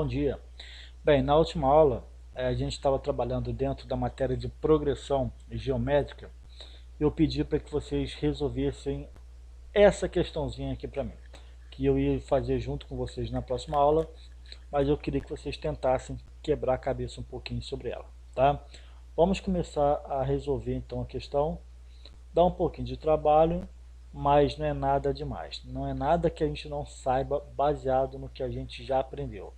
bom dia. Bem, na última aula a gente estava trabalhando dentro da matéria de progressão geométrica. Eu pedi para que vocês resolvessem essa questãozinha aqui para mim, que eu ia fazer junto com vocês na próxima aula, mas eu queria que vocês tentassem quebrar a cabeça um pouquinho sobre ela, tá? Vamos começar a resolver então a questão. Dá um pouquinho de trabalho, mas não é nada demais. Não é nada que a gente não saiba baseado no que a gente já aprendeu.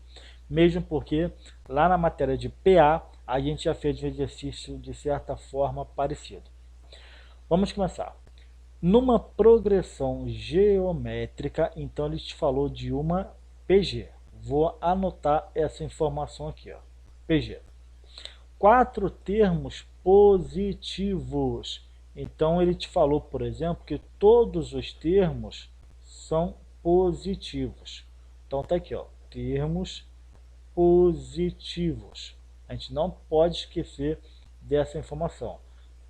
Mesmo porque lá na matéria de PA a gente já fez um exercício de certa forma parecido. Vamos começar. Numa progressão geométrica, então ele te falou de uma PG. Vou anotar essa informação aqui, ó. PG. 4 termos positivos. Então ele te falou, por exemplo, que todos os termos são positivos. Então tá aqui, ó, termos positivos. A gente não pode esquecer dessa informação.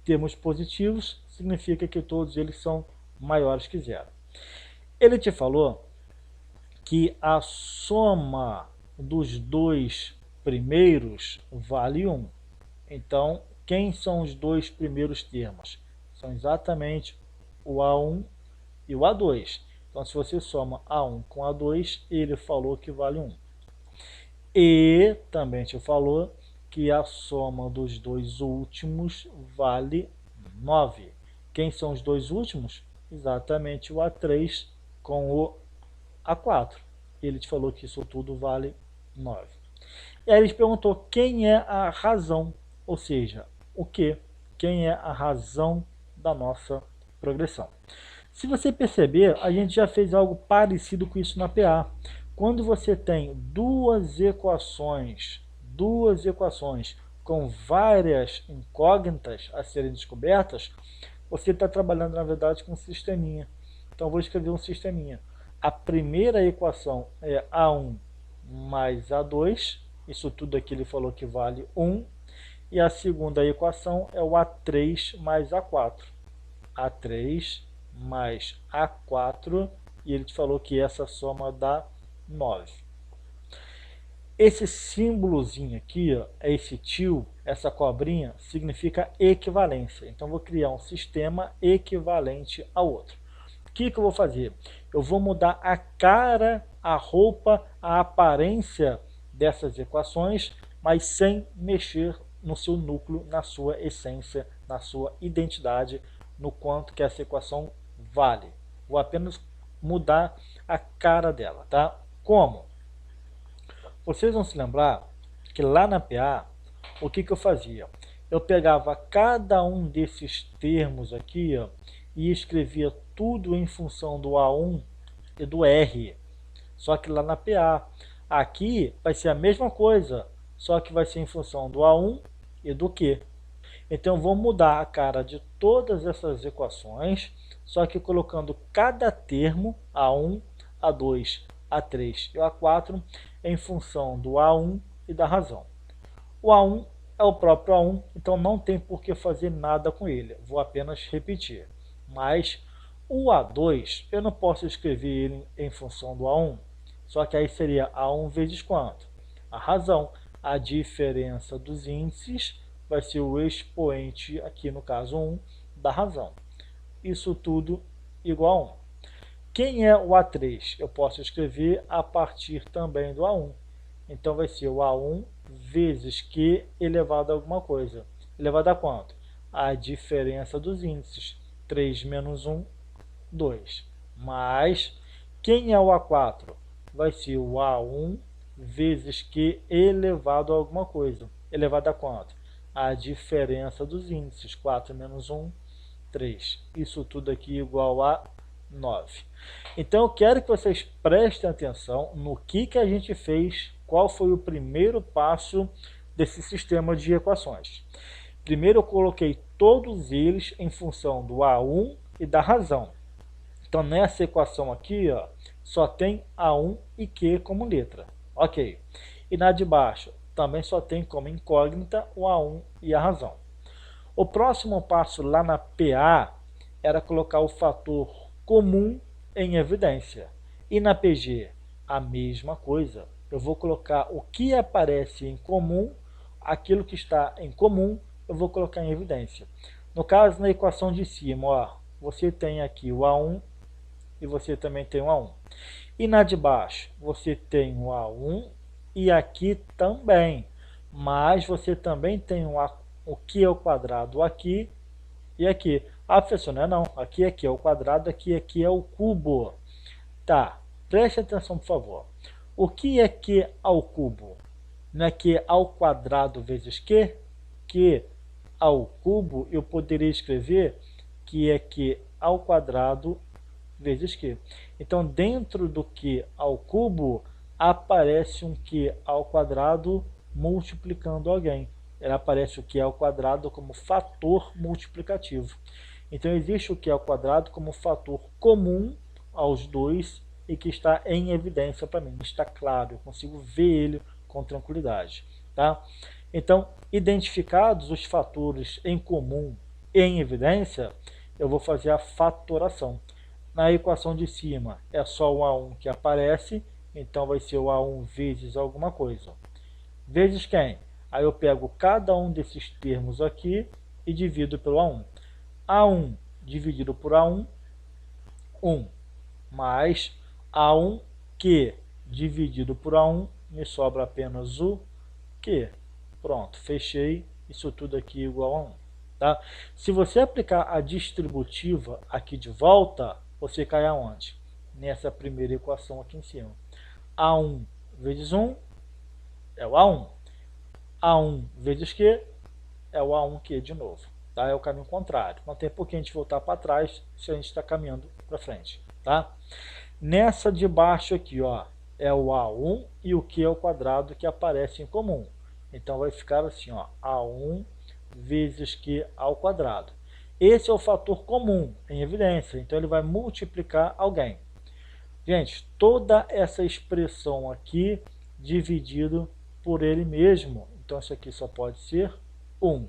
Termos positivos significa que todos eles são maiores que zero. Ele te falou que a soma dos dois primeiros vale 1. Então, quem são os dois primeiros termos? São exatamente o A1 e o A2. Então, se você soma A1 com A2, ele falou que vale 1. E também te falou que a soma dos dois últimos vale 9. Quem são os dois últimos? Exatamente o A3 com o A4. Ele te falou que isso tudo vale 9. E aí ele te perguntou quem é a razão, ou seja, o que? Quem é a razão da nossa progressão. Se você perceber, a gente já fez algo parecido com isso na PA. Quando você tem duas equações com várias incógnitas a serem descobertas, você está trabalhando, na verdade, com um sisteminha. Então, vou escrever um sisteminha. A primeira equação é A1 mais A2. Isso tudo aqui ele falou que vale 1. E a segunda equação é o A3 mais A4. A3 mais A4. E ele te falou que essa soma dá 9. Esse símbolozinho aqui, ó, esse tio, essa cobrinha, significa equivalência. Então, vou criar um sistema equivalente ao outro. O que eu vou fazer? Eu vou mudar a cara, a roupa, a aparência dessas equações, mas sem mexer no seu núcleo, na sua essência, na sua identidade, no quanto que essa equação vale. Vou apenas mudar a cara dela, tá? Como? Vocês vão se lembrar que lá na PA, o que eu fazia? Eu pegava cada um desses termos aqui, ó, e escrevia tudo em função do A1 e do R. Só que lá na PA, aqui vai ser a mesma coisa, só que vai ser em função do A1 e do Q. Então, vou mudar a cara de todas essas equações, só que colocando cada termo, A1, A2, A3 e A4, em função do A1 e da razão. O A1 é o próprio A1, então não tem por que fazer nada com ele. Vou apenas repetir. Mas o A2, eu não posso escrever ele em função do A1, só que aí seria A1 vezes quanto? A razão. A diferença dos índices vai ser o expoente, aqui no caso 1, da razão. Isso tudo igual a 1. Quem é o A3? Eu posso escrever a partir também do A1. Então vai ser o A1 vezes Q elevado a alguma coisa. Elevado a quanto? A diferença dos índices. 3 menos 1, 2. Mas quem é o A4? Vai ser o A1 vezes Q elevado a alguma coisa. Elevado a quanto? A diferença dos índices. 4 menos 1, 3. Isso tudo aqui igual a 9. Então eu quero que vocês prestem atenção no que a gente fez, qual foi o primeiro passo desse sistema de equações. Primeiro eu coloquei todos eles em função do A1 e da razão. Então nessa equação aqui, ó, só tem A1 e Q como letra. Ok. E na de baixo também só tem como incógnita o A1 e a razão. O próximo passo lá na PA era colocar o fator comum em evidência. E na PG, a mesma coisa. eu vou colocar o que aparece em comum, aquilo que está em comum, eu vou colocar em evidência. No caso, na equação de cima, ó, você tem aqui o A1 e você também tem o A1. E na de baixo, você tem o A1 e aqui também. Mas você também tem o que é o quadrado aqui e aqui. Ah, professor, não é não. Aqui é o quadrado, aqui é o cubo. Tá, preste atenção, por favor. O que é Q ao cubo? Não é Q ao quadrado vezes Q? Q ao cubo, eu poderia escrever que é Q ao quadrado vezes Q. Então, dentro do Q ao cubo, aparece um Q ao quadrado multiplicando alguém. Ele aparece o Q ao quadrado como fator multiplicativo. Então, existe o Q ao quadrado como fator comum aos dois e que está em evidência para mim. Está claro, eu consigo ver ele com tranquilidade. Tá? Então, identificados os fatores em comum e em evidência, eu vou fazer a fatoração. Na equação de cima é só o A1 que aparece, então vai ser o A1 vezes alguma coisa. Vezes quem? Aí eu pego cada um desses termos aqui e divido pelo A1. A1 dividido por A1, 1. Mais A1 Q dividido por A1, me sobra apenas o Q. Pronto, fechei isso tudo aqui igual a 1. Tá? Se você aplicar a distributiva aqui de volta, você cai aonde? Nessa primeira equação aqui em cima. A1 vezes 1 é o A1. A1 vezes Q é o A1Q de novo. Tá? É o caminho contrário. Não tem por que a gente voltar para trás se a gente está caminhando para frente. Tá? Nessa de baixo aqui, ó, é o A1 e o Q ao quadrado que aparece em comum. Então vai ficar assim, ó, A1 vezes Q ao quadrado. Esse é o fator comum, em evidência, então ele vai multiplicar alguém. Gente, toda essa expressão aqui dividido por ele mesmo, então isso aqui só pode ser 1,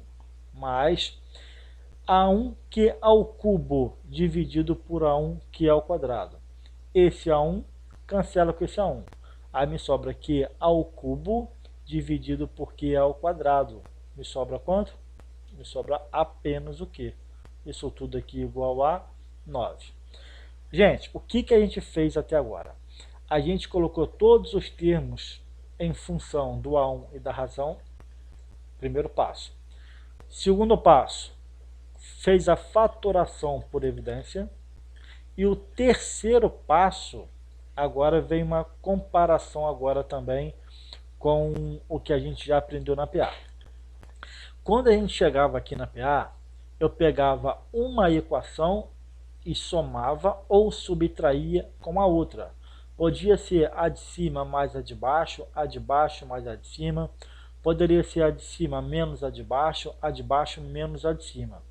mais A1Q ao cubo dividido por A1Q ao quadrado. Esse A1 cancela com esse A1. Aí me sobra Q ao cubo dividido por Q ao quadrado. Me sobra quanto? Me sobra apenas o Q. Isso tudo aqui igual a 9. Gente, o que a gente fez até agora? A gente colocou todos os termos em função do A1 e da razão. Primeiro passo. Segundo passo, fez a fatoração por evidência. E o terceiro passo, agora vem uma comparação agora também com o que a gente já aprendeu na PA. Quando a gente chegava aqui na PA, eu pegava uma equação e somava ou subtraía com a outra. Podia ser a de cima mais a de baixo mais a de cima. Poderia ser a de cima menos a de baixo menos a de cima.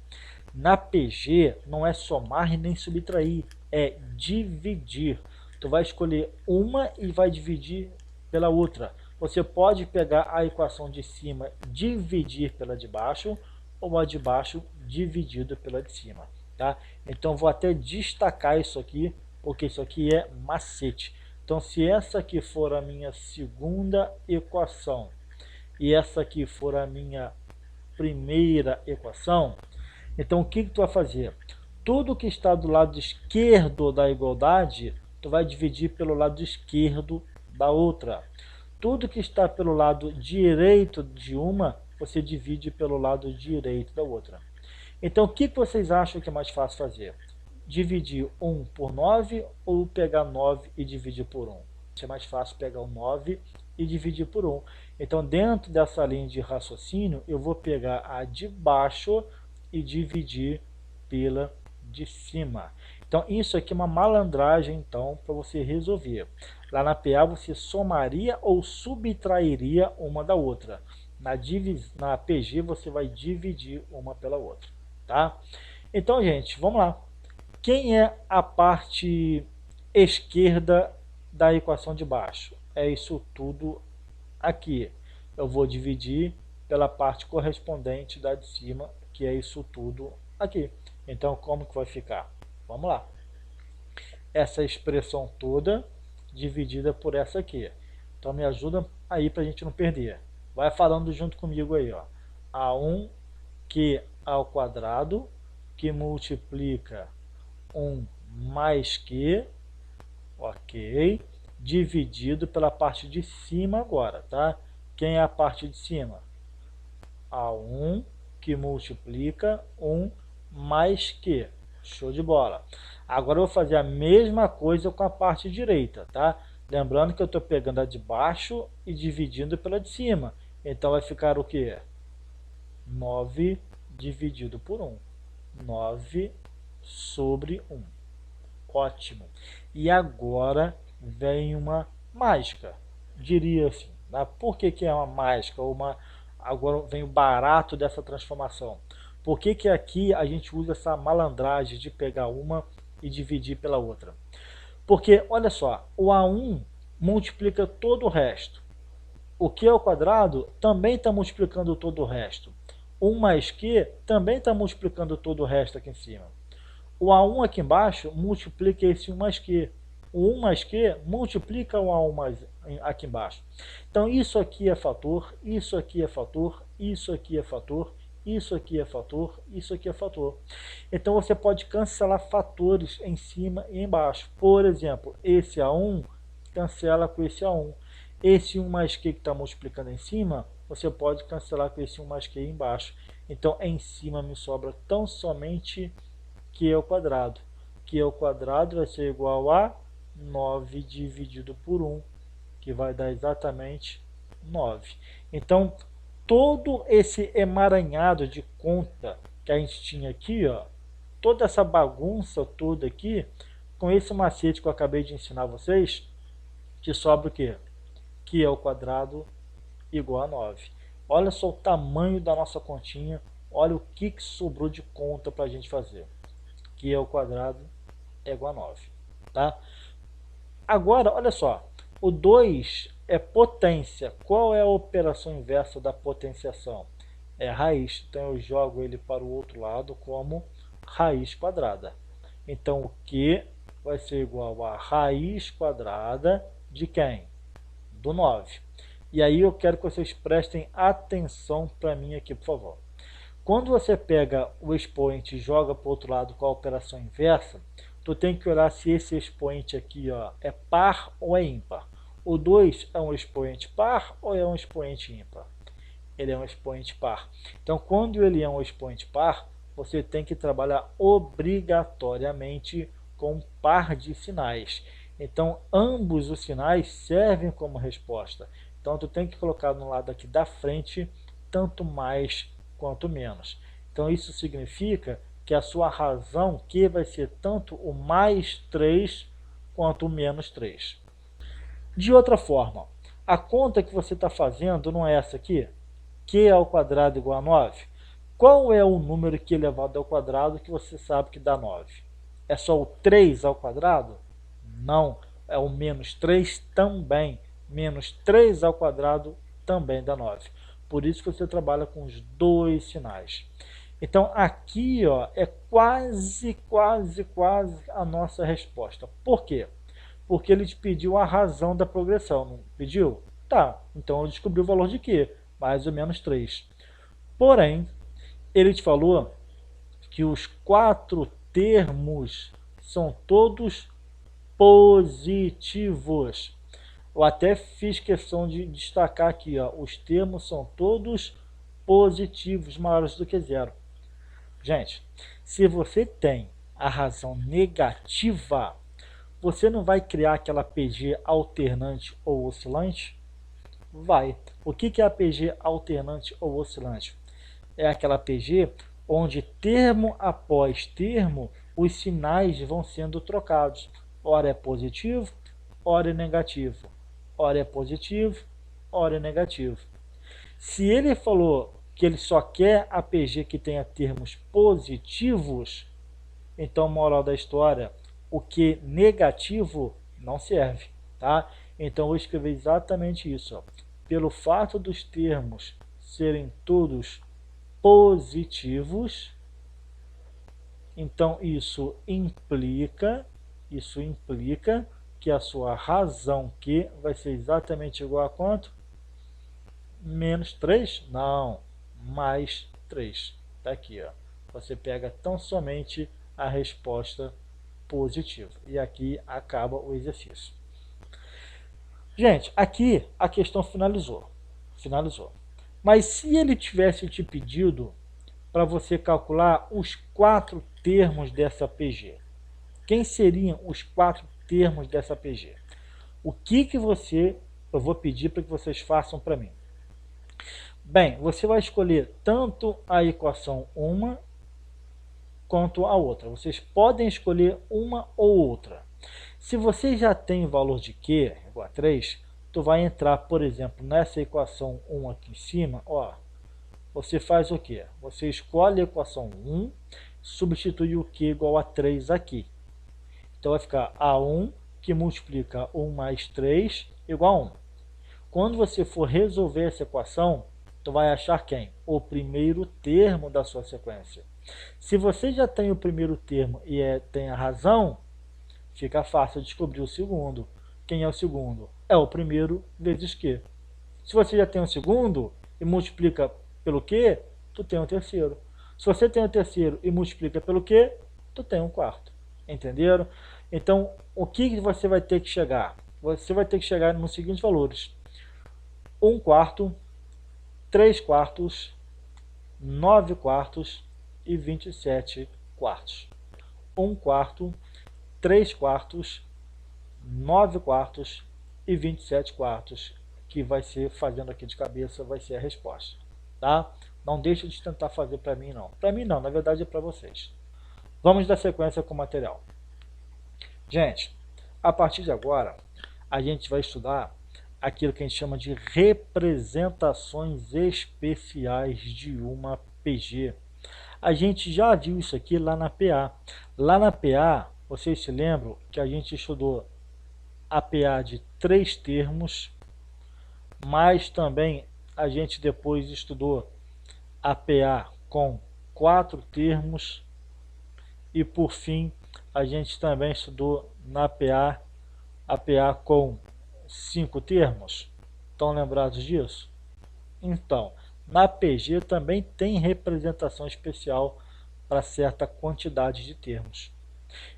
Na PG não é somar nem subtrair, é dividir. Tu vai escolher uma e vai dividir pela outra. Você pode pegar a equação de cima, dividir pela de baixo, ou a de baixo dividido pela de cima. Tá? Então vou até destacar isso aqui, porque isso aqui é macete. Então se essa aqui for a minha segunda equação e essa aqui for a minha primeira equação, então o que tu vai fazer? Tudo que está do lado esquerdo da igualdade, tu vai dividir pelo lado esquerdo da outra. Tudo que está pelo lado direito de uma, você divide pelo lado direito da outra. Então o que vocês acham que é mais fácil fazer? Dividir 1 por 9 ou pegar 9 e dividir por 1? É mais fácil pegar o 9 e dividir por 1. Então dentro dessa linha de raciocínio, eu vou pegar a de baixo e dividir pela de cima. Então isso aqui é uma malandragem então para você resolver. Lá na PA você somaria ou subtrairia uma da outra. Na PG você vai dividir uma pela outra. Tá? Então, gente, vamos lá. Quem é a parte esquerda da equação de baixo? É isso tudo aqui. Eu vou dividir pela parte correspondente da de cima, que é isso tudo aqui. Então, como que vai ficar? Vamos lá. Essa expressão toda dividida por essa aqui. Então, Então me ajuda aí para a gente não perder. Vai falando junto comigo aí, ó. A1q ao quadrado, que multiplica 1 mais q, ok, dividido pela parte de cima agora, tá? Quem é a parte de cima? A1 que multiplica 1 mais q. Show de bola. Agora eu vou fazer a mesma coisa com a parte direita, tá? Lembrando que eu estou pegando a de baixo e dividindo pela de cima. Então vai ficar o quê? 9 dividido por 1. 9 sobre 1. Ótimo. E agora vem uma mágica. Diria assim. Né? Por que é uma mágica? Agora vem o barato dessa transformação. Por que aqui a gente usa essa malandragem de pegar uma e dividir pela outra? Porque, olha só, o A1 multiplica todo o resto. O Q ao quadrado também está multiplicando todo o resto. 1 mais Q também está multiplicando todo o resto aqui em cima. O A1 aqui embaixo multiplica esse 1 mais Q. O 1 mais Q multiplica o A1 mais aqui embaixo. Então isso aqui é fator, isso aqui é fator, isso aqui é fator, isso aqui é fator, isso aqui é fator. Então você pode cancelar fatores em cima e embaixo. Por exemplo, esse A1 cancela com esse A1. Esse 1 mais Q que está multiplicando em cima, você pode cancelar com esse 1 mais Q embaixo. Então em cima me sobra tão somente Q ao quadrado. Q ao quadrado vai ser igual a 9 dividido por 1, que vai dar exatamente 9. Então, todo esse emaranhado de conta que a gente tinha aqui, ó, toda essa bagunça toda aqui, com esse macete que eu acabei de ensinar vocês, te sobra o quê? Q ao quadrado igual a 9. Olha só o tamanho da nossa continha, olha o que sobrou de conta para a gente fazer. Q ao quadrado é igual a 9. Tá? Agora, olha só, o 2 é potência. Qual é a operação inversa da potenciação? É raiz. Então eu jogo ele para o outro lado como raiz quadrada. Então o Q vai ser igual a raiz quadrada de quem? Do 9. E aí eu quero que vocês prestem atenção para mim aqui, por favor. Quando você pega o expoente e joga para o outro lado com a operação inversa, tu tem que olhar se esse expoente aqui, ó, é par ou é ímpar. O 2 é um expoente par ou é um expoente ímpar? Ele é um expoente par. Então, quando ele é um expoente par, você tem que trabalhar obrigatoriamente com um par de sinais. Então, ambos os sinais servem como resposta. Então, tu tem que colocar no lado aqui da frente, tanto mais quanto menos. Então, isso significa que a sua razão Q vai ser tanto o mais 3 quanto o menos 3. De outra forma, a conta que você está fazendo não é essa aqui? Q ao quadrado igual a 9. Qual é o número Q elevado ao quadrado que você sabe que dá 9? É só o 3 ao quadrado? Não, é o menos 3 também. Menos 3 ao quadrado também dá 9. Por isso que você trabalha com os dois sinais. Então aqui, ó, é quase a nossa resposta. Por quê? Porque ele te pediu a razão da progressão, não pediu? Tá, então eu descobri o valor de Q, mais ou menos 3. Porém, ele te falou que os 4 termos são todos positivos. Eu até fiz questão de destacar aqui, ó, os termos são todos positivos, maiores do que zero. Gente, se você tem a razão negativa, você não vai criar aquela PG alternante ou oscilante? Vai. O que é a PG alternante ou oscilante? É aquela PG onde termo após termo os sinais vão sendo trocados. Ora é positivo, ora é negativo. Ora é positivo, ora é negativo. Se ele falou que ele só quer a PG que tenha termos positivos, então, moral da história, o que negativo não serve, tá? Então, eu vou escrever exatamente isso, ó. Pelo fato dos termos serem todos positivos, então isso implica que a sua razão Q vai ser exatamente igual a quanto? Menos 3? Não, mais 3. Está aqui, ó. Você pega tão somente a resposta positiva. E aqui acaba o exercício. Gente, aqui a questão finalizou. Mas se ele tivesse te pedido para você calcular os 4 termos dessa PG, quem seriam os 4 termos dessa PG? O que eu vou pedir para que vocês façam para mim? Bem, você vai escolher tanto a equação 1 quanto a outra. Vocês podem escolher uma ou outra. Se você já tem o valor de Q igual a 3, tu vai entrar, por exemplo, nessa equação 1 aqui em cima, ó. Você faz o quê? Você escolhe a equação 1, substitui o Q igual a 3 aqui. Então vai ficar A1 que multiplica 1 mais 3 igual a 1. Quando você for resolver essa equação, tu vai achar quem? O primeiro termo da sua sequência. Se você já tem o primeiro termo e tem a razão, fica fácil descobrir o segundo. Quem é o segundo? É o primeiro vezes Q. Se você já tem o segundo e multiplica pelo Q, tu tem o terceiro. Se você tem o terceiro e multiplica pelo Q, tu tem um quarto. Entenderam? Então, o que você vai ter que chegar? Você vai ter que chegar nos seguintes valores: 1 quarto, 3 quartos, 9 quartos e 27 quartos. 1 quarto, 3 quartos, 9 quartos e 27 quartos, que vai ser, fazendo aqui de cabeça, vai ser a resposta. Tá? Não deixe de tentar fazer para mim não. Para mim não, na verdade é para vocês. Vamos dar sequência com o material. Gente, a partir de agora, a gente vai estudar aquilo que a gente chama de representações especiais de uma PG. A gente já viu isso aqui lá na PA. Lá na PA, vocês se lembram que a gente estudou a PA de 3 termos, mas também a gente depois estudou a PA com 4 termos e por fim a gente também estudou na PA a PA com 5 termos. Estão lembrados disso? Então, na PG também tem representação especial para certa quantidade de termos.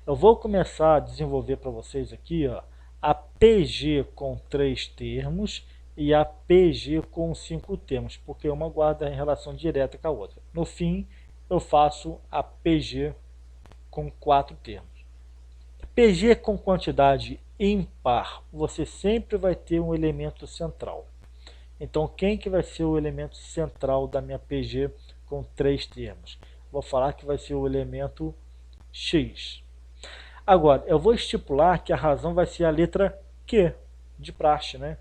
Eu vou começar a desenvolver para vocês aqui, ó, a PG com 3 termos e a PG com 5 termos, porque uma guarda em relação direta com a outra. No fim, eu faço a PG com 4 termos. PG com quantidade ímpar, você sempre vai ter um elemento central. Então, quem que vai ser o elemento central da minha PG com 3 termos? Vou falar que vai ser o elemento X. Agora, eu vou estipular que a razão vai ser a letra Q, de praxe, né?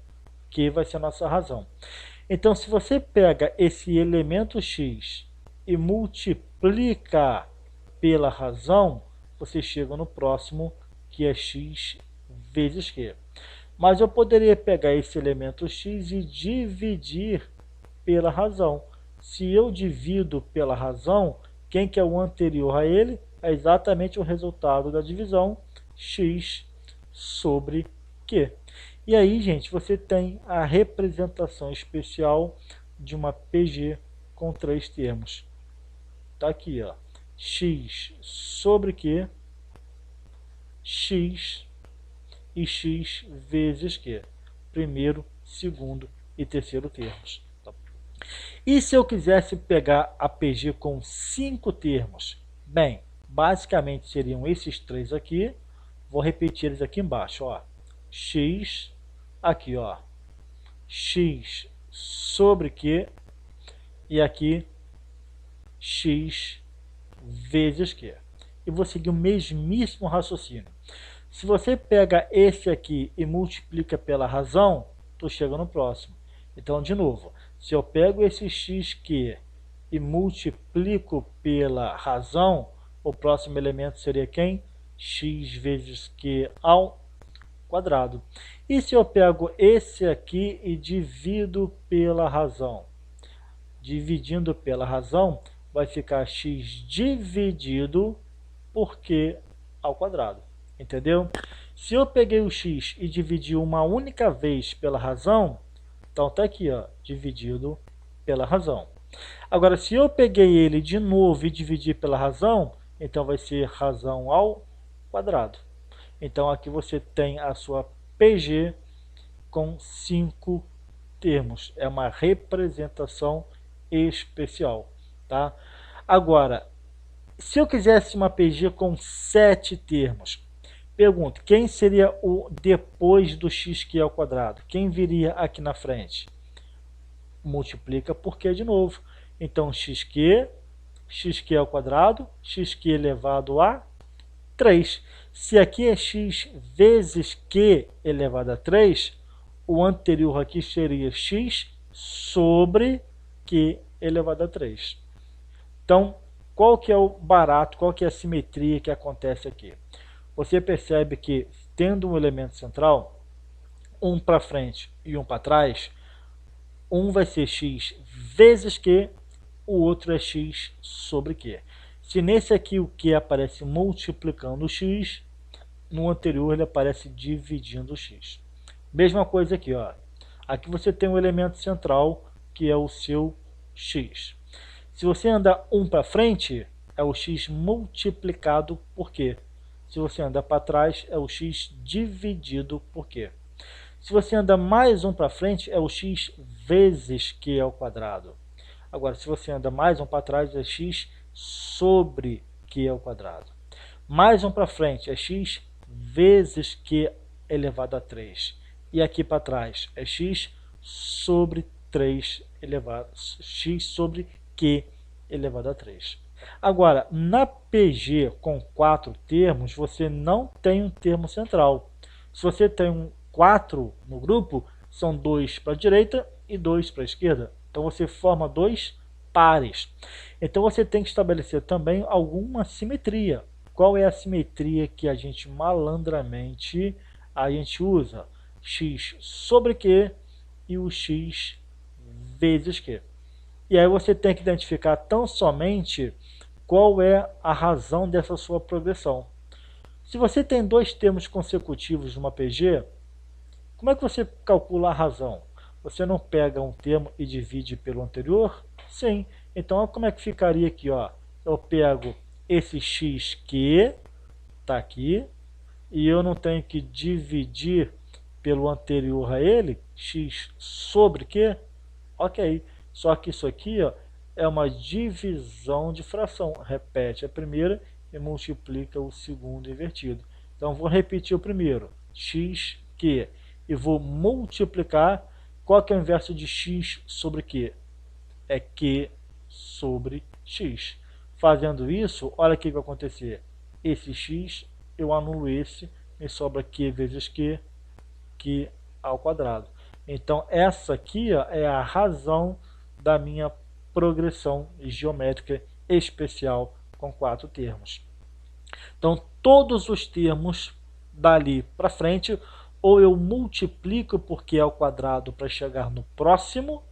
Q vai ser a nossa razão. Então, se você pega esse elemento X e multiplica pela razão, você chega no próximo, que é X vezes Q. Mas eu poderia pegar esse elemento X e dividir pela razão. Se eu divido pela razão, quem que é o anterior a ele? É exatamente o resultado da divisão, X sobre Q. E aí, gente, você tem a representação especial de uma PG com 3 termos. Tá aqui, ó. X sobre Q, X e X vezes Q. Primeiro, segundo e terceiro termos. E se eu quisesse pegar a PG com 5 termos? Bem, basicamente seriam esses 3 aqui. Vou repetir eles aqui embaixo, ó. X, aqui, ó. X sobre Q e aqui X vezes Q. E vou seguir o mesmíssimo raciocínio. Se você pega esse aqui e multiplica pela razão, tu chega no próximo. Então, de novo, se eu pego esse xq e multiplico pela razão, o próximo elemento seria quem? X vezes q ao quadrado. E se eu pego esse aqui e divido pela razão? Dividindo pela razão, vai ficar x dividido por q ao quadrado. Entendeu? Se eu peguei o x e dividi uma única vez pela razão, então está aqui, ó, dividido pela razão. Agora, se eu peguei ele de novo e dividi pela razão, então vai ser razão ao quadrado. Então aqui você tem a sua PG com 5 termos. É uma representação especial, tá? Agora, se eu quisesse uma PG com 7 termos, pergunto, quem seria o depois do xq ao quadrado? Quem viria aqui na frente? Multiplica por q de novo. Então, xq ao quadrado, xq elevado a 3. Se aqui é x vezes q elevado a 3, o anterior aqui seria x sobre q elevado a 3. Então, qual que é o barato, qual que é a simetria que acontece aqui? Você percebe que, tendo um elemento central, um para frente e um para trás, um vai ser x vezes q, o outro é x sobre q. Se nesse aqui o q aparece multiplicando o x, no anterior ele aparece dividindo o x. Mesma coisa aqui, ó. Aqui você tem um elemento central, que é o seu x. Se você anda um para frente, é o x multiplicado por q. Se você anda para trás, é o x dividido por q. Se você anda mais um para frente, é o x vezes q ao quadrado. Agora, se você anda mais um para trás, é x sobre q ao quadrado. Mais um para frente é x vezes q elevado a 3. E aqui para trás é x sobre 3 elevado, x sobre q elevado a 3. Agora, na PG com 4 termos, você não tem um termo central. Se você tem um 4 no grupo, são 2 para a direita e 2 para a esquerda. Então você forma 2 pares. Então você tem que estabelecer também alguma simetria. Qual é a simetria que a gente malandramente usa? X sobre Q e o X vezes Q. E aí você tem que identificar tão somente qual é a razão dessa sua progressão. Se você tem 2 termos consecutivos numa PG, como é que você calcula a razão? Você não pega um termo e divide pelo anterior? Sim. Então, como é que ficaria aqui? Ó? Eu pego esse x que está aqui, e eu não tenho que dividir pelo anterior a ele, x sobre q? Ok. Só que isso aqui, ó, é uma divisão de fração. Repete a primeira e multiplica o segundo invertido. Então, vou repetir o primeiro, x que, e vou multiplicar. Qual que é o inverso de x sobre q? É q sobre x. Fazendo isso, olha o que vai acontecer. Esse x, eu anulo esse, me sobra q vezes q ao quadrado. Então, essa aqui, ó, é a razão da minha progressão geométrica especial com 4 termos. Então, todos os termos dali para frente, ou eu multiplico por q ao quadrado para chegar no próximo,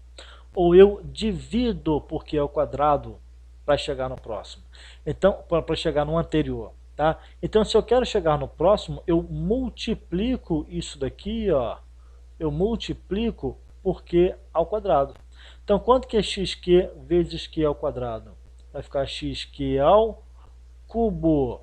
ou eu divido por q ao quadrado para chegar no próximo. Então, para chegar no anterior. Tá? Então, se eu quero chegar no próximo, eu multiplico isso daqui, ó, eu multiplico por q ao quadrado. Então, quanto que é xq vezes q ao quadrado? Vai ficar xq ao cubo.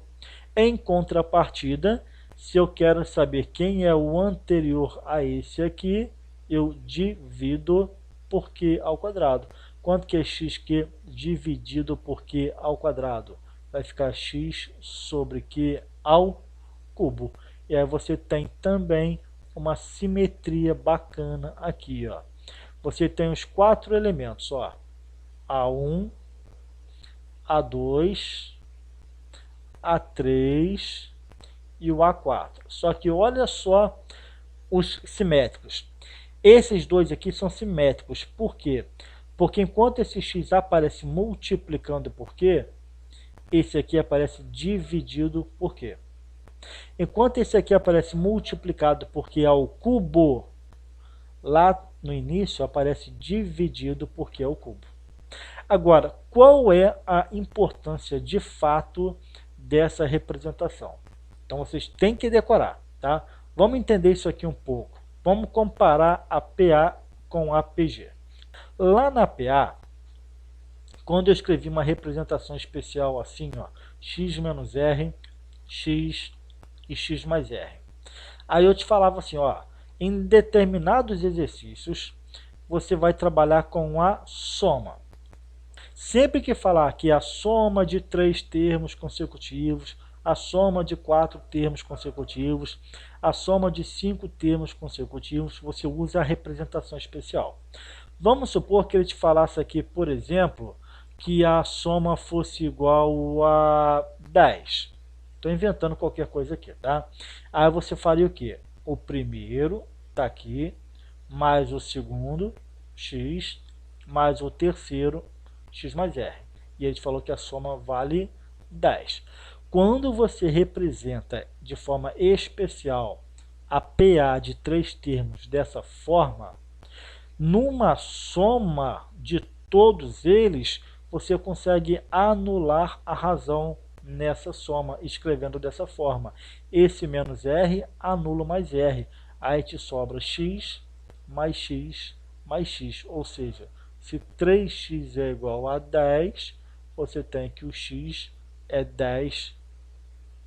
Em contrapartida, se eu quero saber quem é o anterior a esse aqui, eu divido por q ao quadrado. Quanto que é xq dividido por q ao quadrado? Vai ficar x sobre q ao cubo. E aí você tem também uma simetria bacana aqui, ó. Você tem os 4 elementos, ó. A1, A2, A3 e o A4. Só que olha só os simétricos. Esses dois aqui são simétricos. Por quê? Porque enquanto esse x aparece multiplicando por q, esse aqui aparece dividido por q. Enquanto esse aqui aparece multiplicado por q ao cubo, lá no início aparece dividido por q ao cubo. Agora, qual é a importância de fato dessa representação? Então vocês têm que decorar, tá? Vamos entender isso aqui um pouco. Vamos comparar a PA com a PG. Lá na PA, quando eu escrevi uma representação especial assim, ó, x menos r, x e x mais r. Aí eu te falava assim, ó, em determinados exercícios, você vai trabalhar com a soma. Sempre que falar que a soma de 3 termos consecutivos, a soma de 4 termos consecutivos, a soma de 5 termos consecutivos, você usa a representação especial. Vamos supor que ele te falasse aqui, por exemplo, que a soma fosse igual a 10. Estou inventando qualquer coisa aqui, tá? Aí você faria o quê? O primeiro está aqui, mais o segundo, x, mais o terceiro, x mais r. E a gente falou que a soma vale 10. Quando você representa de forma especial a PA de 3 termos dessa forma, numa soma de todos eles, você consegue anular a razão nessa soma, escrevendo dessa forma. Esse menos r anula o mais r. Aí te sobra x mais x mais x. Ou seja, se 3x é igual a 10, você tem que o x é 10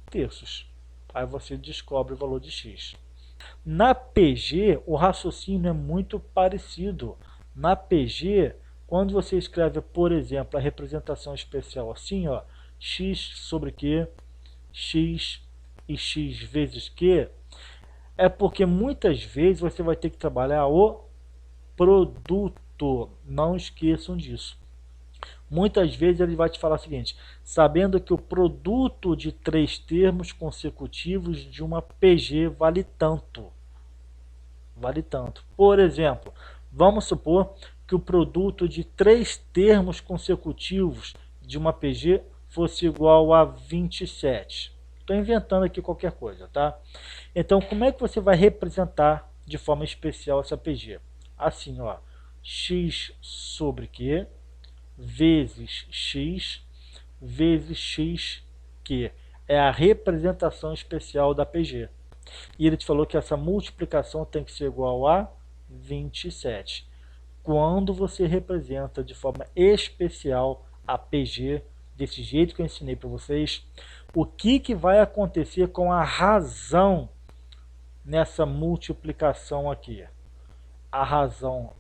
terços. Aí você descobre o valor de x. Na PG, o raciocínio é muito parecido. Na PG, quando você escreve, por exemplo, a representação especial assim, ó, x sobre q, x e x vezes q, é porque muitas vezes você vai ter que trabalhar o produto. Não esqueçam disso. Muitas vezes ele vai te falar o seguinte, sabendo que o produto de 3 termos consecutivos de uma PG vale tanto. Vale tanto. Por exemplo, vamos supor que o produto de 3 termos consecutivos de uma PG fosse igual a 27. Estou inventando aqui qualquer coisa, tá? Então, como é que você vai representar de forma especial essa PG? Assim, ó, x sobre q vezes x que é a representação especial da PG. E ele te falou que essa multiplicação tem que ser igual a 27. Quando você representa de forma especial a PG, desse jeito que eu ensinei para vocês, o que vai acontecer com a razão nessa multiplicação aqui? A razão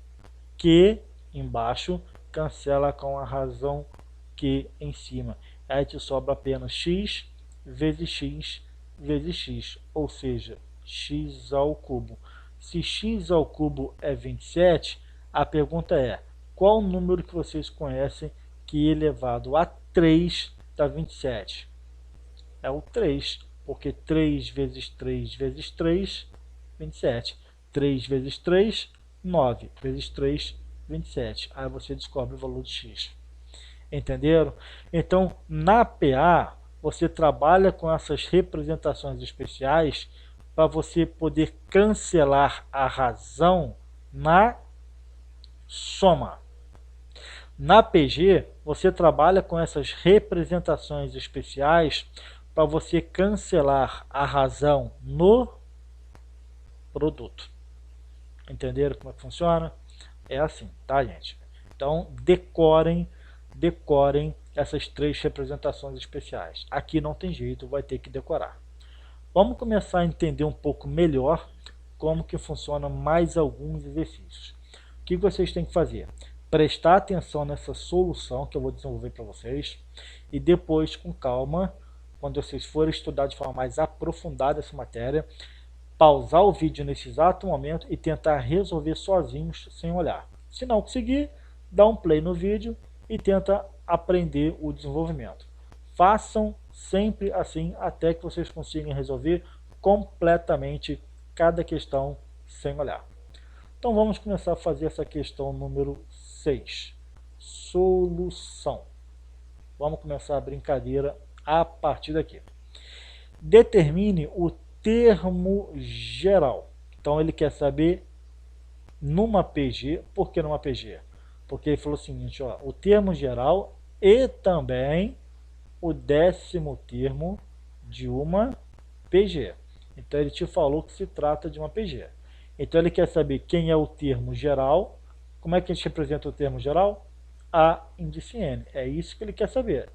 Q embaixo cancela com a razão Q em cima. Aí te sobra apenas x vezes x vezes x, ou seja, x ao cubo. Se x ao cubo é 27, a pergunta é, qual número que vocês conhecem que elevado a 3 dá 27? É o 3, porque 3 vezes 3 vezes 3, 27. 3 vezes 3, 9. Vezes 3, 27. Aí você descobre o valor de x. Entenderam? Então, na PA, você trabalha com essas representações especiais para você poder cancelar a razão na soma. Na PG, você trabalha com essas representações especiais para você cancelar a razão no produto. Entenderam como é que funciona? É assim, tá, gente? Então, decorem essas 3 representações especiais. Aqui não tem jeito, vai ter que decorar. Vamos começar a entender um pouco melhor como que funciona mais alguns exercícios. O que vocês têm que fazer? Prestar atenção nessa solução que eu vou desenvolver para vocês e depois, com calma, quando vocês forem estudar de forma mais aprofundada essa matéria, pausar o vídeo nesse exato momento e tentar resolver sozinhos sem olhar. Se não conseguir, dá um play no vídeo e tenta aprender o desenvolvimento. Façam sempre assim até que vocês consigam resolver completamente cada questão sem olhar. Então vamos começar a fazer essa questão número 6. Solução. Vamos começar a brincadeira a partir daqui. Determine o termo geral. Então ele quer saber numa PG. Por que numa PG? Porque ele falou o seguinte, ó, o termo geral e também o 10º termo de uma PG. Então ele te falou que se trata de uma PG. Então ele quer saber quem é o termo geral. Como é que a gente representa o termo geral? A índice N. É isso que ele quer saber.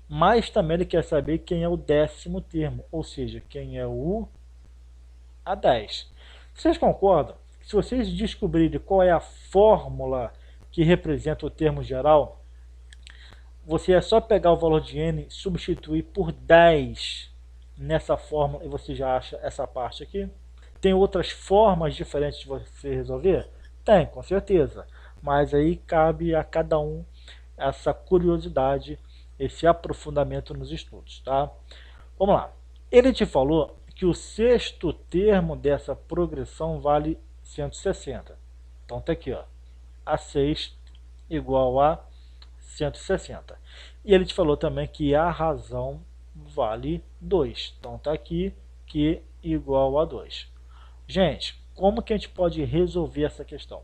Mas também ele quer saber quem é o 10º termo, ou seja, quem é o A10. Vocês concordam? Se vocês descobrirem qual é a fórmula que representa o termo geral, você é só pegar o valor de N, substituir por 10 nessa fórmula e você já acha essa parte aqui. Tem outras formas diferentes de você resolver? Tem, com certeza. Mas aí cabe a cada um essa curiosidade, esse aprofundamento nos estudos, tá? Vamos lá. Ele te falou que o 6º termo dessa progressão vale 160. Então tá aqui, ó. A6 igual a 160. E ele te falou também que a razão vale 2. Então tá aqui Q igual a 2. Gente, como que a gente pode resolver essa questão?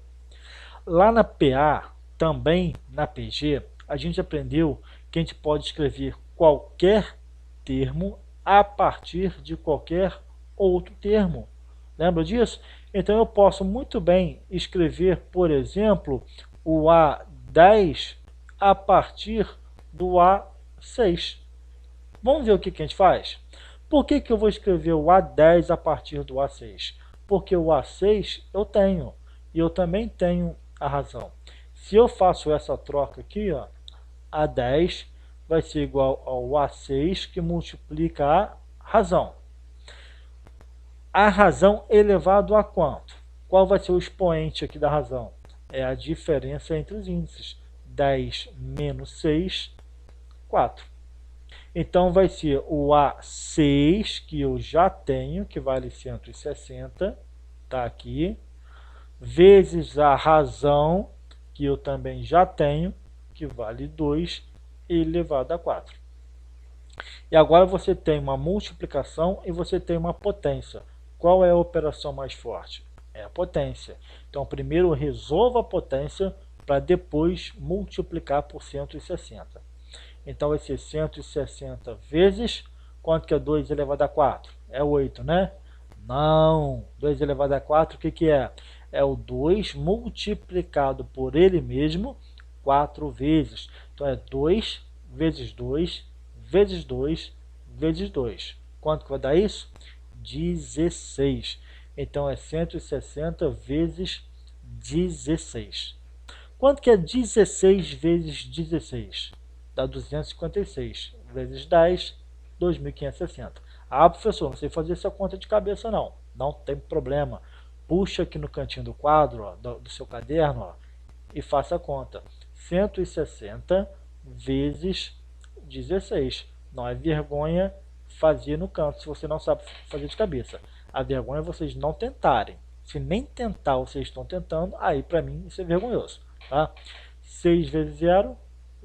Lá na PA, também na PG, a gente aprendeu que a gente pode escrever qualquer termo a partir de qualquer outro termo. Lembra disso? Então eu posso muito bem escrever, por exemplo, o A10 a partir do A6. Vamos ver o que a gente faz? Por que eu vou escrever o A10 a partir do A6? Porque o A6 eu tenho, e eu também tenho a razão. Se eu faço essa troca aqui, ó, A10 vai ser igual ao A6 que multiplica a razão. A razão elevado a quanto? Qual vai ser o expoente aqui da razão? É a diferença entre os índices. 10 menos 6, 4. Então vai ser o A6, que eu já tenho, que vale 160, está aqui, vezes a razão, que eu também já tenho, que vale 2, elevado a 4. E agora você tem uma multiplicação e você tem uma potência. Qual é a operação mais forte? É a potência. Então, primeiro resolva a potência para depois multiplicar por 160. Então, vai ser 160 vezes, quanto que é 2 elevado a 4? É 8, né? Não, 2 elevado a 4, o que é? É o 2 multiplicado por ele mesmo 4 vezes. Então, é 2 vezes 2 vezes 2 vezes 2. Quanto que vai dar isso? 16. Então, é 160 vezes 16. Quanto que é 16 vezes 16? Dá 256 vezes 10, 2.560. Ah, professor, não sei fazer essa conta de cabeça não. Não tem problema. Puxa aqui no cantinho do quadro, ó, do seu caderno, ó, e faça a conta. 160 vezes 16. Não é vergonha fazer no canto, se você não sabe fazer de cabeça. A vergonha é vocês não tentarem. Se nem tentar vocês estão tentando, aí para mim isso é vergonhoso. Tá? 6 vezes 0,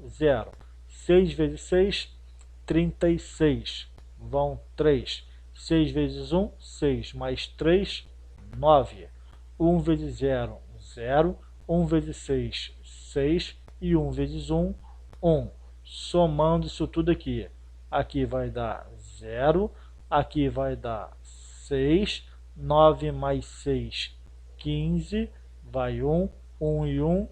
0. 6 vezes 6, 36. Vão 3. 6 vezes 1, 6. Mais 3, 9. 1 vezes 0, 0. 1 vezes 6, 6. E 1 vezes 1, 1. Somando isso tudo aqui. Aqui vai dar 0. Aqui vai dar 6. 9 mais 6, 15. Vai 1. 1 e 1,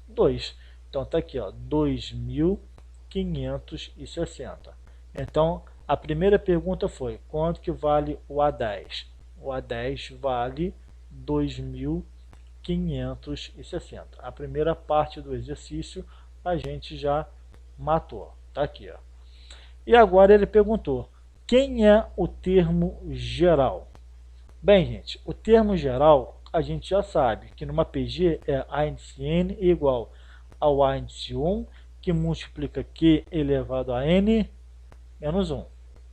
2. Então está aqui, ó, 2.560. Então, a primeira pergunta foi, quanto que vale o A10? O A10 vale 2.560. A primeira parte do exercício a gente já matou. Está aqui, ó. E agora ele perguntou, quem é o termo geral? Bem, gente, o termo geral a gente já sabe que numa PG é A índice N igual ao A índice 1, que multiplica Q elevado a N menos 1.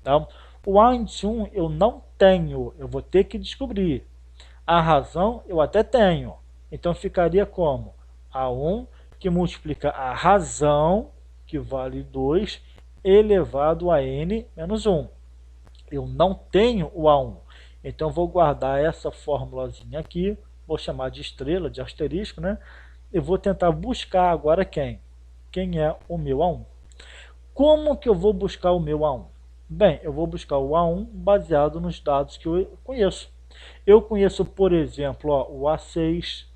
Tá? O A índice 1 eu não tenho, eu vou ter que descobrir. A razão eu até tenho, então ficaria como? A1 que multiplica a razão, que vale 2, elevado a N menos 1. Eu não tenho o A1. Então, vou guardar essa formulazinha aqui, vou chamar de estrela, de asterisco, né? Eu vou tentar buscar agora quem? Quem é o meu A1? Como que eu vou buscar o meu A1? Bem, eu vou buscar o A1 baseado nos dados que eu conheço. Eu conheço, por exemplo, ó, o A6.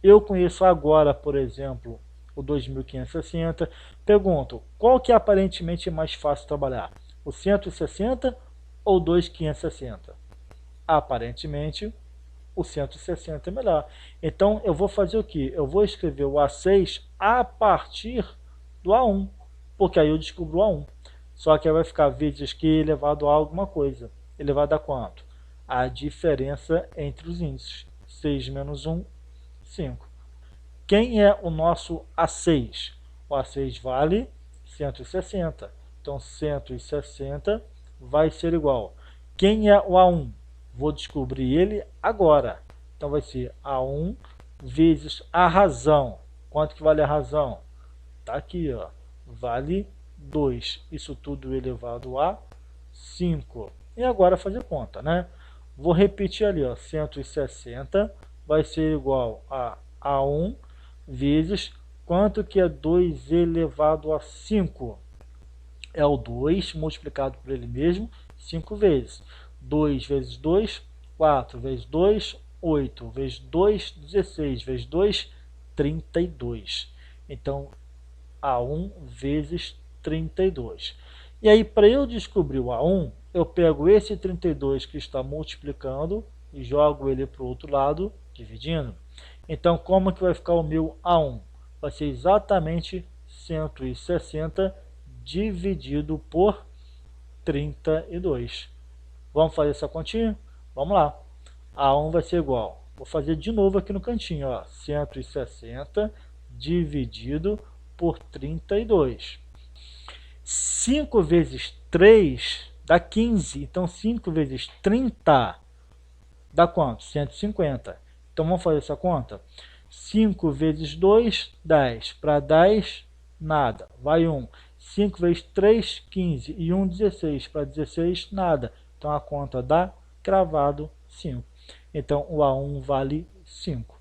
Eu conheço agora, por exemplo, o 2560. Pergunto, qual que é aparentemente mais fácil trabalhar? O 160 ou o 2560? Aparentemente, o 160 é melhor. Então, eu vou fazer o quê? Eu vou escrever o A6 a partir do A1, porque aí eu descubro o A1. Só que aí vai ficar vezes Q elevado a alguma coisa. Elevado a quanto? A diferença entre os índices. 6 menos 1, 5. Quem é o nosso A6? O A6 vale 160. Então, 160 vai ser igual. Quem é o A1? Vou descobrir ele agora. Então, vai ser A1 vezes a razão. Quanto que vale a razão? Está aqui, ó. Vale 2. Isso tudo elevado a 5. E agora fazer conta, né? Vou repetir ali, ó. 160 vai ser igual a A1 vezes quanto que é 2 elevado a 5? É o 2 multiplicado por ele mesmo 5 vezes. 2 vezes 2, 4 vezes 2, 8 vezes 2, 16 vezes 2, 32. Então, A1 vezes 32. E aí, para eu descobrir o A1, eu pego esse 32 que está multiplicando e jogo ele para o outro lado, dividindo. Então, como que vai ficar o meu A1? Vai ser exatamente 160 dividido por 32. Vamos fazer essa continha? Vamos lá. A1 vai ser igual. Vou fazer de novo aqui no cantinho, ó. 160 dividido por 32. 5 vezes 3 dá 15. Então, 5 vezes 30 dá quanto? 150. Então, vamos fazer essa conta? 5 vezes 2, 10. Para 10, nada. Vai 1. 5 vezes 3, 15. E 1, 16. Para 16, nada. Então, a conta dá cravado 5. Então, o A1 vale 5.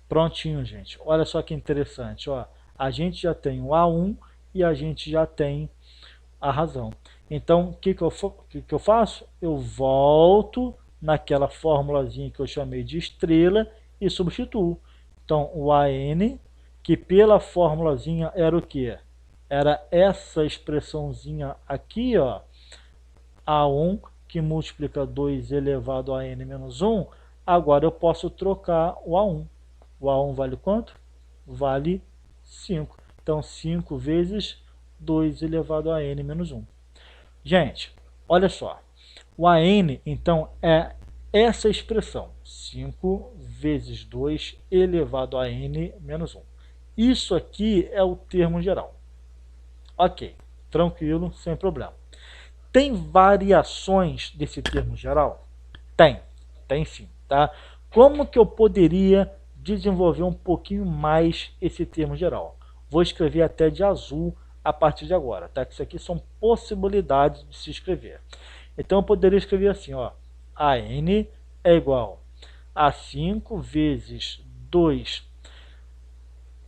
Prontinho, gente. Olha só que interessante. Ó. A gente já tem o A1 e a gente já tem a razão. Então, o que eu faço? Eu volto naquela formulazinha que eu chamei de estrela e substituo. Então, o AN, que pela formulazinha era o quê? Era essa expressãozinha aqui, ó, A1, que multiplica 2 elevado a n menos 1. Agora eu posso trocar o A1. O A1 vale quanto? Vale 5. Então, 5 vezes 2 elevado a n menos 1. Gente, olha só. O AN, então, é essa expressão. 5 vezes 2 elevado a n menos 1. Isso aqui é o termo geral. Ok, tranquilo, sem problema. Tem variações desse termo geral? Tem sim, tá? Como que eu poderia desenvolver um pouquinho mais esse termo geral? Vou escrever até de azul a partir de agora, tá? Isso aqui são possibilidades de se escrever. Então eu poderia escrever assim, ó, AN é igual a 5 vezes 2.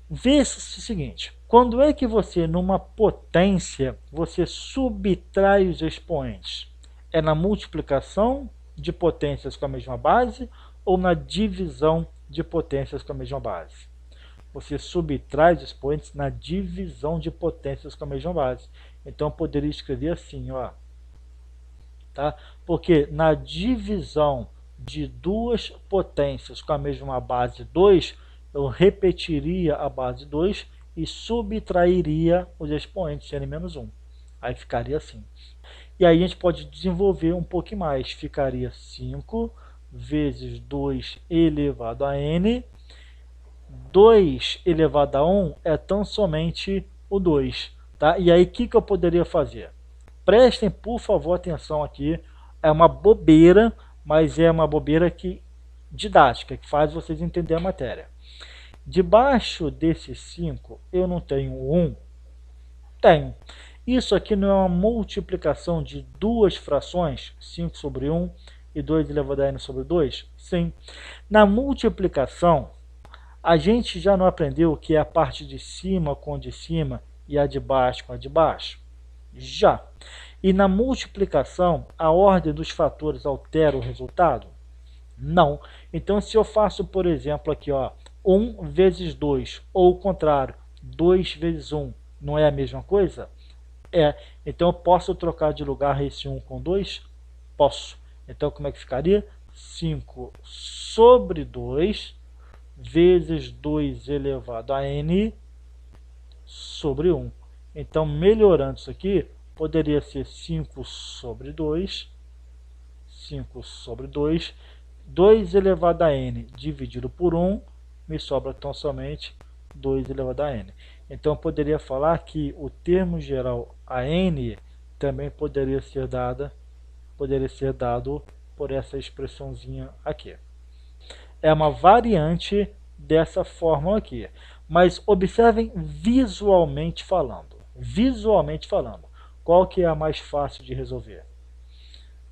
Vê-se o seguinte, quando é que você, numa potência, você subtrai os expoentes? É na multiplicação de potências com a mesma base ou na divisão de potências com a mesma base? Você subtrai os expoentes na divisão de potências com a mesma base. Então, eu poderia escrever assim, ó. Tá? Porque na divisão de duas potências com a mesma base 2, eu repetiria a base 2 e subtrairia os expoentes n-1. Aí ficaria assim. E aí a gente pode desenvolver um pouco mais. Ficaria 5 vezes 2 elevado a n. 2 elevado a 1 é tão somente o 2. Tá? E aí o que eu poderia fazer? Prestem, por favor, atenção aqui. É uma bobeira, mas é uma bobeira didática, que faz vocês entenderem a matéria. Debaixo desse 5, eu não tenho 1? Tenho. Isso aqui não é uma multiplicação de duas frações, 5 sobre 1 e 2 elevado a n sobre 2? Sim. Na multiplicação, a gente já não aprendeu que é a parte de cima com a de cima e a de baixo com a de baixo? Já. E na multiplicação, a ordem dos fatores altera o resultado? Não. Então, se eu faço, por exemplo, aqui, ó, 1 vezes 2, ou o contrário, 2 vezes 1, não é a mesma coisa? É. Então, eu posso trocar de lugar esse 1 com 2? Posso. Então, como é que ficaria? 5 sobre 2 vezes 2 elevado a n sobre 1. Então, melhorando isso aqui, poderia ser 5 sobre 2, 5 sobre 2, 2 elevado a n dividido por 1, me sobra tão somente 2 elevado a n. Então, eu poderia falar que o termo geral a n também poderia ser dado por essa expressãozinha aqui. É uma variante dessa fórmula aqui. Mas observem visualmente falando. Visualmente falando. Qual que é a mais fácil de resolver?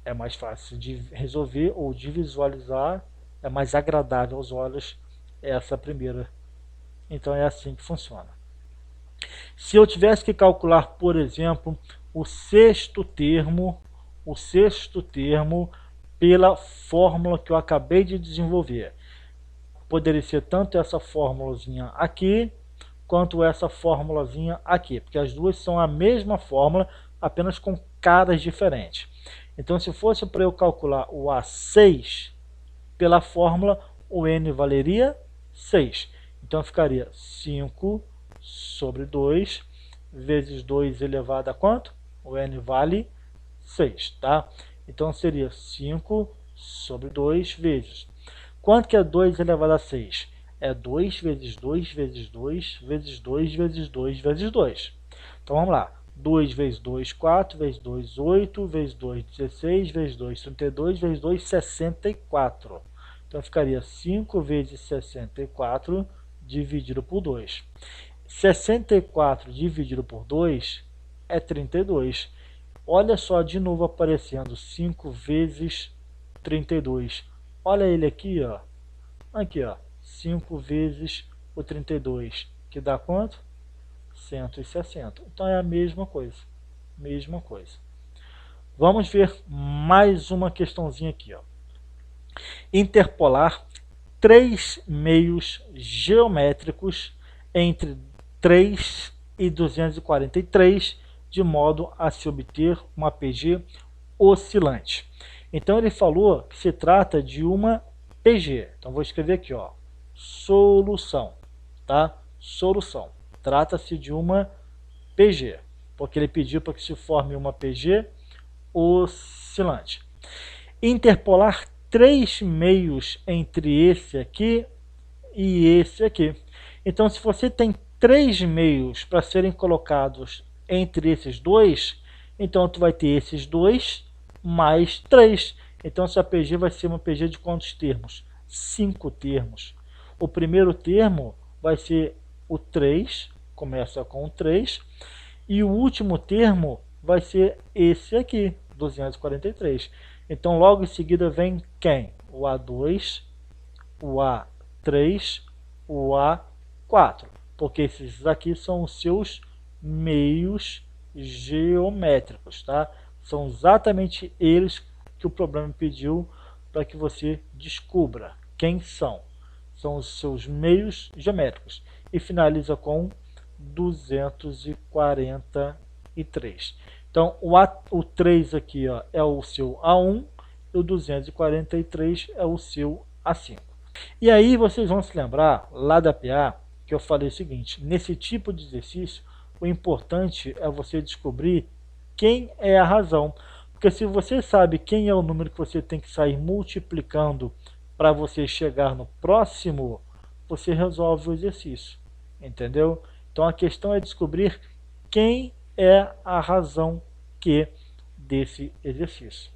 É mais fácil de resolver ou de visualizar, é mais agradável aos olhos essa primeira. Então é assim que funciona. Se eu tivesse que calcular, por exemplo, o sexto termo pela fórmula que eu acabei de desenvolver, poderia ser tanto essa fórmulazinha aqui, quanto essa fórmulazinha aqui, porque as duas são a mesma fórmula, apenas com caras diferentes. Então, se fosse para eu calcular o A6, pela fórmula, o n valeria 6. Então, ficaria 5 sobre 2, vezes 2 elevado a quanto? O n vale 6, tá? Então, seria 5 sobre 2 vezes... Quanto que é 2 elevado a 6? É 2 vezes 2 vezes 2 vezes 2 vezes 2 vezes 2. Então, vamos lá. 2 vezes 2, 4, vezes 2, 8, vezes 2, 16, vezes 2, 32, vezes 2, 64. Então, ficaria 5 vezes 64 dividido por 2. 64 dividido por 2 é 32. Olha só de novo aparecendo 5 vezes 32. Olha ele aqui, ó. Aqui, ó. 5 vezes o 32, que dá quanto? 160. Então é a mesma coisa. Mesma coisa. Vamos ver mais uma questãozinha aqui, ó. Interpolar 3 meios geométricos entre 3 e 243, de modo a se obter uma PG oscilante. Então ele falou que se trata de uma PG. Então vou escrever aqui, ó, solução, tá? Solução. Trata-se de uma PG, porque ele pediu para que se forme uma PG oscilante. Interpolar 3 meios entre esse aqui e esse aqui. Então, se você tem 3 meios para serem colocados entre esses dois, então tu vai ter esses dois mais 3. Então, essa PG vai ser uma PG de quantos termos? 5 termos. O primeiro termo vai ser o 3, começa com o 3, e o último termo vai ser esse aqui, 243. Então, logo em seguida vem quem? O A2, o A3, o A4, porque esses aqui são os seus meios geométricos, tá? São exatamente eles que o problema pediu para que você descubra quem são. São os seus meios geométricos. E finaliza com 243. Então, o 3 aqui, ó, é o seu A1 e o 243 é o seu A5. E aí vocês vão se lembrar, lá da PA, que eu falei o seguinte, nesse tipo de exercício, o importante é você descobrir quem é a razão. Porque se você sabe quem é o número que você tem que sair multiplicando para você chegar no próximo, você resolve o exercício. Entendeu? Então a questão é descobrir quem é a razão Q desse exercício.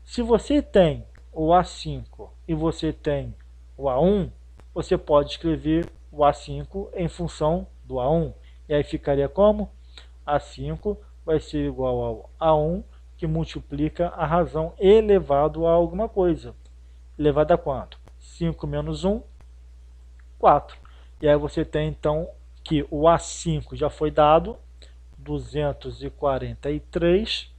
Se você tem o A5 e você tem o A1, você pode escrever o A5 em função do A1. E aí ficaria como? A5 vai ser igual ao A1, que multiplica a razão elevado a alguma coisa. Elevado a quanto? 5 menos 1, 4. E aí você tem então que o A5 já foi dado, 243.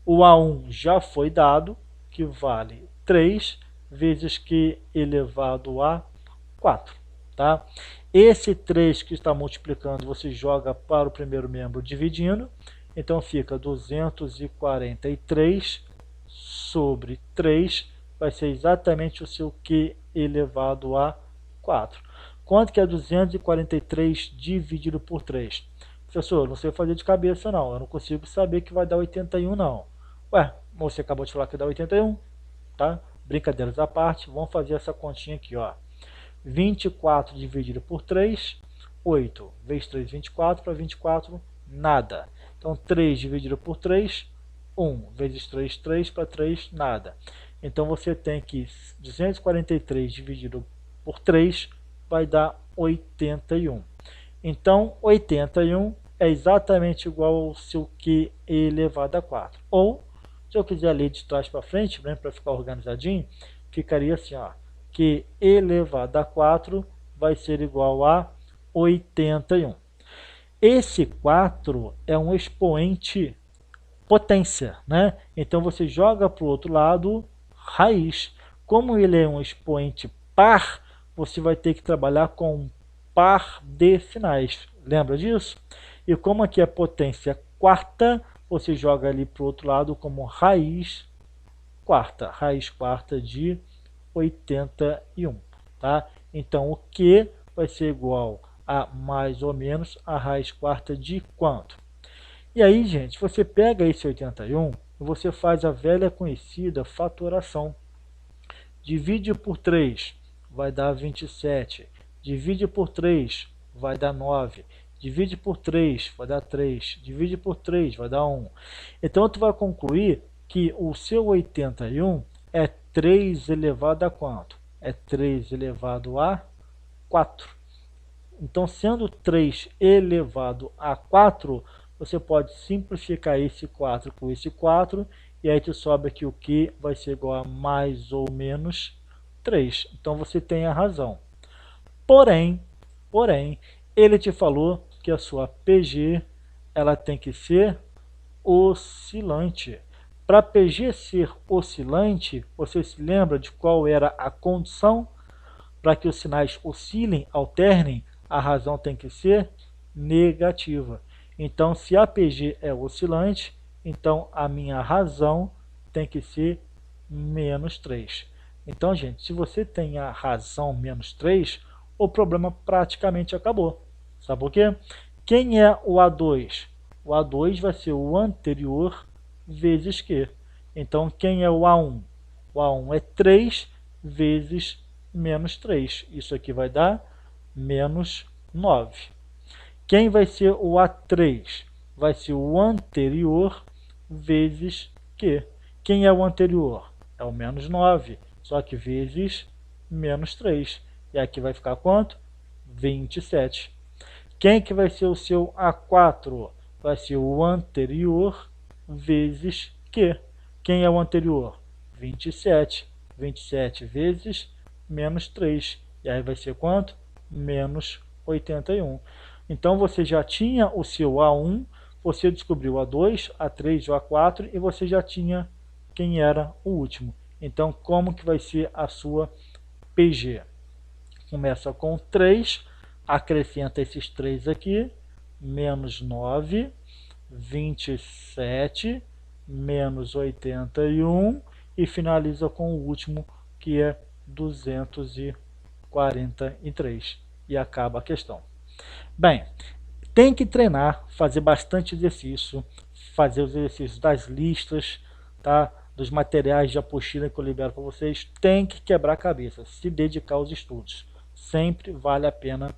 O A1 já foi dado, que vale 3 vezes Q elevado a 4. Tá? Esse 3 que está multiplicando, você joga para o primeiro membro dividindo. Então fica 243 sobre 3, vai ser exatamente o seu Q elevado a 4. Quanto que é 243 dividido por 3? Professor, não sei fazer de cabeça não, eu não consigo saber que vai dar 81 não. Ué, você acabou de falar que dá 81, tá? Brincadeiras à parte, vamos fazer essa continha aqui, ó. 24 dividido por 3, 8 vezes 3, 24, para 24, nada. Então 3 dividido por 3, 1 vezes 3, 3, para 3, nada. Então você tem que 243 dividido por 3 vai dar 81. Então 81 é exatamente igual ao seu Q elevado a 4. Ou, se eu quiser ler de trás para frente, né, para ficar organizadinho, ficaria assim, ó, Q elevado a 4 vai ser igual a 81. Esse 4 é um expoente potência, né? Então você joga para o outro lado raiz. Como ele é um expoente par, você vai ter que trabalhar com um par de sinais. Lembra disso? E como aqui é potência quarta, você joga ali para o outro lado como raiz quarta de 81. Tá? Então o Q vai ser igual a mais ou menos a raiz quarta de quanto? E aí, gente, você pega esse 81 e você faz a velha conhecida fatoração. Divide por 3, vai dar 27. Divide por 3, vai dar 9. Divide por 3, vai dar 3. Divide por 3, vai dar 1. Então, tu vai concluir que o seu 81 é 3 elevado a quanto? É 3 elevado a 4. Então, sendo 3 elevado a 4, você pode simplificar esse 4 com esse 4, e aí te sobra que o Q vai ser igual a mais ou menos 3. Então você tem a razão. Porém, ele te falou que a sua PG ela tem que ser oscilante. Para PG ser oscilante, você se lembra de qual era a condição para que os sinais oscilem, alternem? A razão tem que ser negativa. Então, se a PG é oscilante, então a minha razão tem que ser menos 3. Então, gente, se você tem a razão menos 3, o problema praticamente acabou. Sabe por quê? Quem é o A2? O A2 vai ser o anterior vezes Q. Então, quem é o A1? O A1 é 3 vezes menos 3. Isso aqui vai dar menos 9. Quem vai ser o A3? Vai ser o anterior vezes Q. Quem é o anterior? É o menos 9, só que vezes menos 3. E aqui vai ficar quanto? 27. Quem que vai ser o seu A4? Vai ser o anterior vezes Q. Quem é o anterior? 27. 27 vezes menos 3. E aí vai ser quanto? Menos 81. Então você já tinha o seu A1, você descobriu o A2, A3 e o A4 e você já tinha quem era o último. Então como que vai ser a sua PG? Começa com 3, acrescenta esses 3 aqui, menos 9, 27, menos 81 e finaliza com o último que é 243 e acaba a questão. Bem, tem que treinar, fazer bastante exercício, fazer os exercícios das listas, tá? Dos materiais de apostila que eu libero para vocês. Tem que quebrar a cabeça, se dedicar aos estudos. Sempre vale a pena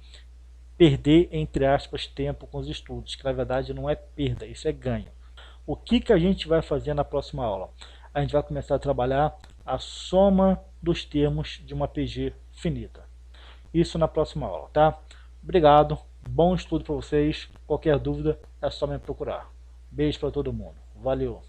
perder, entre aspas, tempo com os estudos, que na verdade não é perda, isso é ganho. O que a gente vai fazer na próxima aula? A gente vai começar a trabalhar a soma dos termos de uma PG finita. Isso na próxima aula, tá? Obrigado, bom estudo para vocês. Qualquer dúvida é só me procurar. Beijo para todo mundo. Valeu!